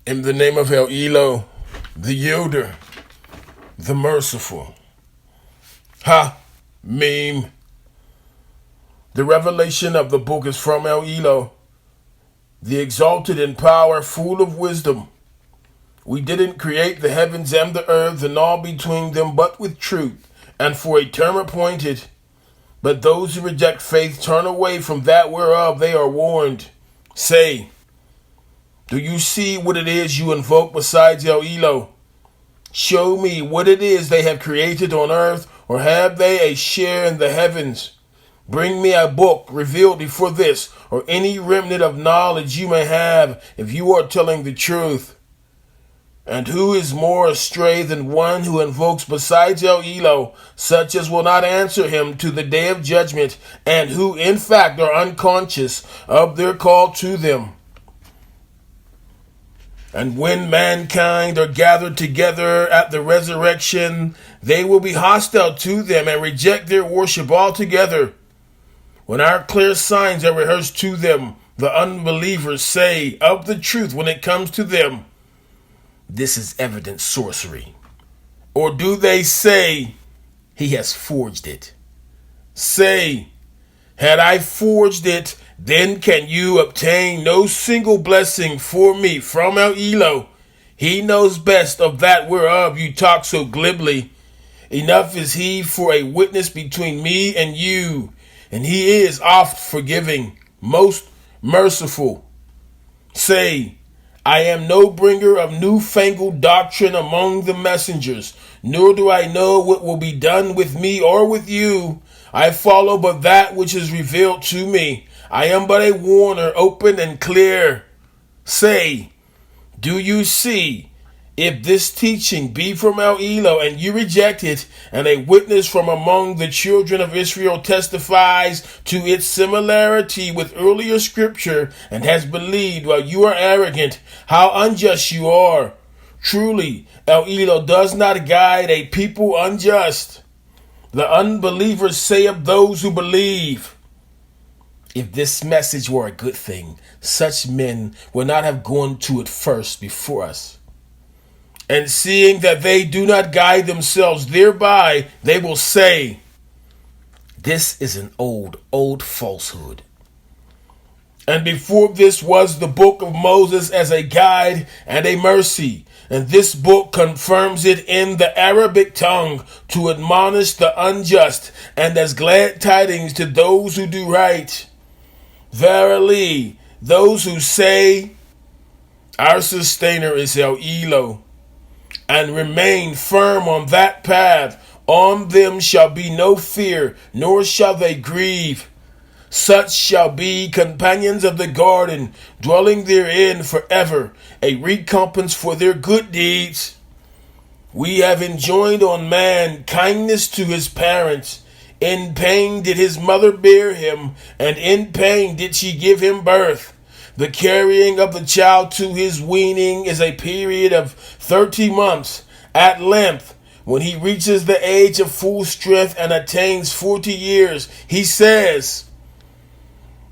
In the name of El Eloh, the Yielder, the Merciful. Ha, Meme. The revelation of the book is from El Eloh, the exalted in power, full of wisdom. We didn't create the heavens and the earth and all between them, but with truth, and for a term appointed. But those who reject faith turn away from that whereof they are warned. Say, do you see what it is you invoke besides El Eloh? Show me what it is they have created on earth, or have they a share in the heavens? Bring me a book revealed before this, or any remnant of knowledge you may have, if you are telling the truth. And who is more astray than one who invokes besides El Eloh, such as will not answer him to the day of judgment, and who in fact are unconscious of their call to them? And when mankind are gathered together at the resurrection, they will be hostile to them and reject their worship altogether. When our clear signs are rehearsed to them, the unbelievers say of the truth when it comes to them, this is evident sorcery. Or do they say, he has forged it? Say, had I forged it, then can you obtain no single blessing for me from El Eloh. He knows best of that whereof you talk so glibly. Enough is he for a witness between me and you, and he is oft forgiving, most merciful. Say, I am no bringer of newfangled doctrine among the messengers, nor do I know what will be done with me or with you. I follow but that which is revealed to me. I am but a warner, open and clear. Say, do you see? If this teaching be from El Eloh and you reject it, and a witness from among the children of Israel testifies to its similarity with earlier scripture and has believed while you are arrogant, how unjust you are. Truly, El Eloh does not guide a people unjust. The unbelievers say of those who believe, if this message were a good thing, such men would not have gone to it first before us. And seeing that they do not guide themselves thereby, they will say, this is an old falsehood. And before this was the book of Moses as a guide and a mercy. And this book confirms it in the Arabic tongue to admonish the unjust and as glad tidings to those who do right. Verily, those who say, our sustainer is El Eloh, and remain firm on that path, on them shall be no fear, nor shall they grieve. Such shall be companions of the garden, dwelling therein forever, a recompense for their good deeds. We have enjoined on man kindness to his parents. In pain did his mother bear him, and in pain did she give him birth. The carrying of the child to his weaning is a period of 30 months. At length, when he reaches the age of full strength and attains 40 years, he says,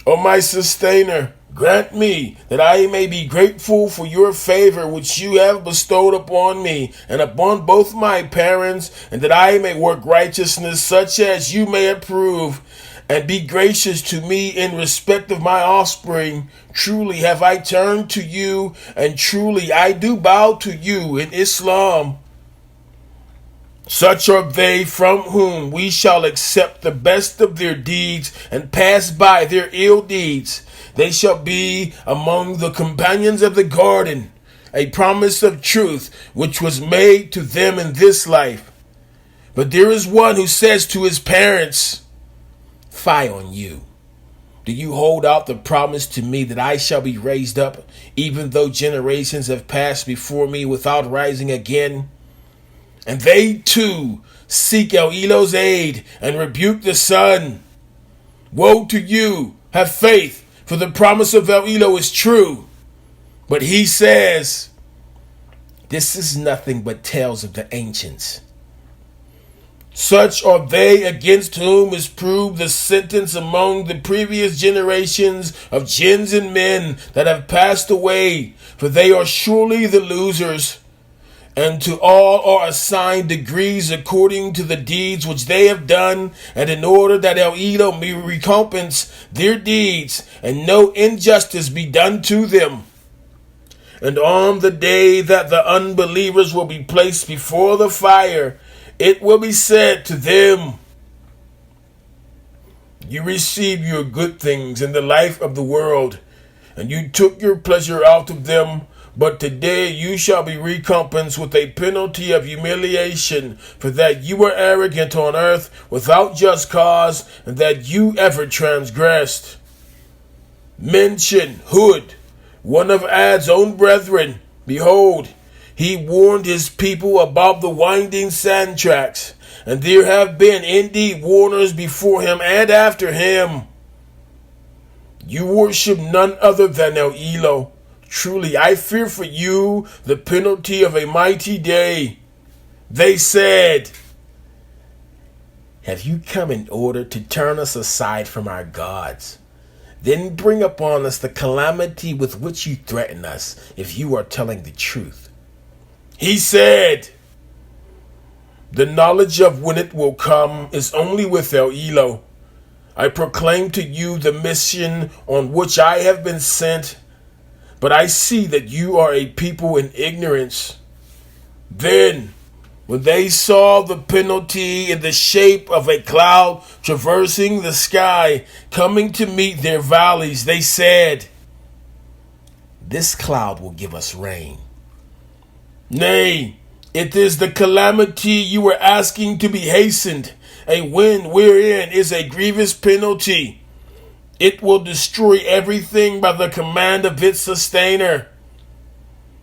O my sustainer, grant me that I may be grateful for your favor which you have bestowed upon me and upon both my parents, and that I may work righteousness such as you may approve, and be gracious to me in respect of my offspring. Truly have I turned to you, and truly I do bow to you in Islam. Such are they from whom we shall accept the best of their deeds and pass by their ill deeds. They shall be among the companions of the garden, a promise of truth which was made to them in this life. But there is one who says to his parents, fie on you. Do you hold out the promise to me that I shall be raised up, even though generations have passed before me without rising again? And they too seek El Eloh's aid and rebuke the Son. Woe to you! Have faith, for the promise of El Eloh is true. But he says, this is nothing but tales of the ancients. Such are they against whom is proved the sentence among the previous generations of jinns and men that have passed away, for they are surely the losers. And to all are assigned degrees according to the deeds which they have done, and in order that El Eloh may recompense their deeds, and no injustice be done to them. And on the day that the unbelievers will be placed before the fire, it will be said to them, you received your good things in the life of the world, and you took your pleasure out of them, but today you shall be recompensed with a penalty of humiliation, for that you were arrogant on earth without just cause, and that you ever transgressed. Mention Hud, one of Ad's own brethren. Behold, he warned his people about the winding sand tracts, and there have been indeed warners before him and after him. You worship none other than El Eloh. Truly, I fear for you the penalty of a mighty day. They said, have you come in order to turn us aside from our gods? Then bring upon us the calamity with which you threaten us, if you are telling the truth. He said, the knowledge of when it will come is only with El Eloh. I proclaim to you the mission on which I have been sent, but I see that you are a people in ignorance. Then, when they saw the penalty in the shape of a cloud traversing the sky, coming to meet their valleys, they said, this cloud will give us rain. Nay, it is the calamity you were asking to be hastened, a wind wherein is a grievous penalty. It will destroy everything by the command of its sustainer.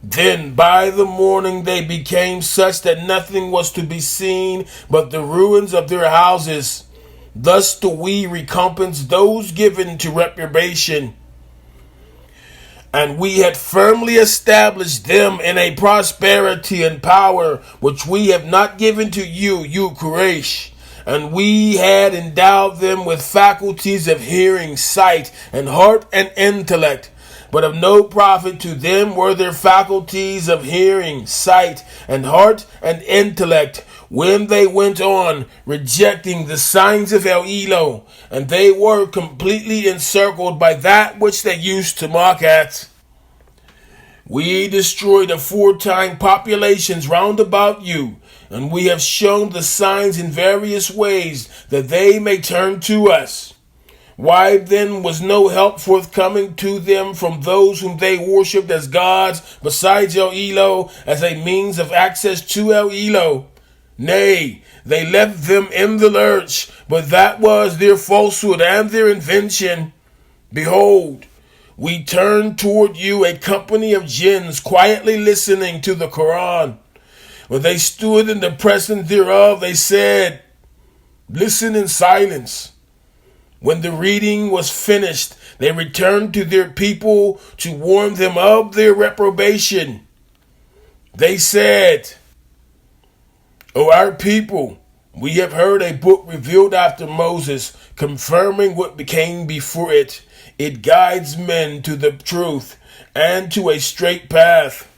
Then by the morning they became such that nothing was to be seen but the ruins of their houses. Thus do we recompense those given to reprobation. And we had firmly established them in a prosperity and power which we have not given to you, you Quraysh. And we had endowed them with faculties of hearing, sight, and heart and intellect. But of no profit to them were their faculties of hearing, sight, and heart and intellect when they went on rejecting the signs of El Eloh, and they were completely encircled by that which they used to mock at. We destroyed aforetime populations round about you, and we have shown the signs in various ways that they may turn to us. Why then was no help forthcoming to them from those whom they worshipped as gods besides El Eloh as a means of access to El Eloh? Nay, they left them in the lurch, but that was their falsehood and their invention. Behold, we turned toward you a company of jinns quietly listening to the Koran. When they stood in the presence thereof, they said, listen in silence. When the reading was finished, they returned to their people to warn them of their reprobation. They said, O our people, we have heard a book revealed after Moses, confirming what became before it. It guides men to the truth and to a straight path.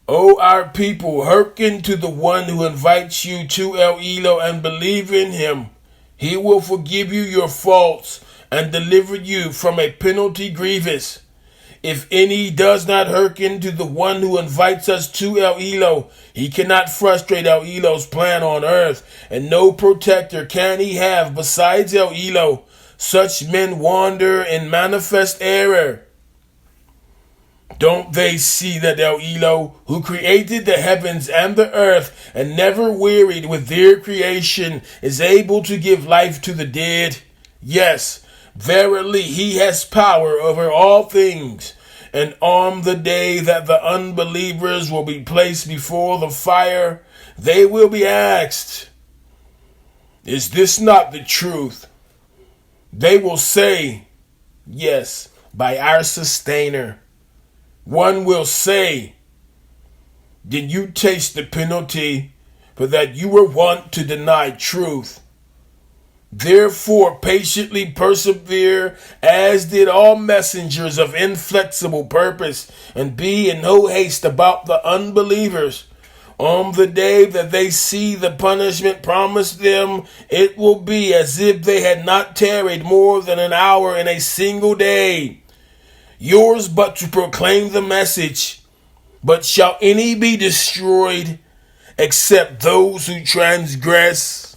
O our people, hearken to the one who invites you to El Eloh and believe in him. He will forgive you your faults and deliver you from a penalty grievous. If any does not hearken to the one who invites us to El Eloh, he cannot frustrate El Eloh's plan on earth, and no protector can he have besides El Eloh. Such men wander in manifest error. Don't they see that El Eloh, who created the heavens and the earth and never wearied with their creation, is able to give life to the dead? Yes, verily he has power over all things. And on the day that the unbelievers will be placed before the fire, they will be asked, is this not the truth? They will say, yes, by our sustainer. One will say, did you taste the penalty? for that you were wont to deny truth. Therefore patiently persevere, as did all messengers of inflexible purpose, and be in no haste about the unbelievers. On the day that they see the punishment promised them, it will be as if they had not tarried more than an hour in a single day. Yours but to proclaim the message. But shall any be destroyed except those who transgress?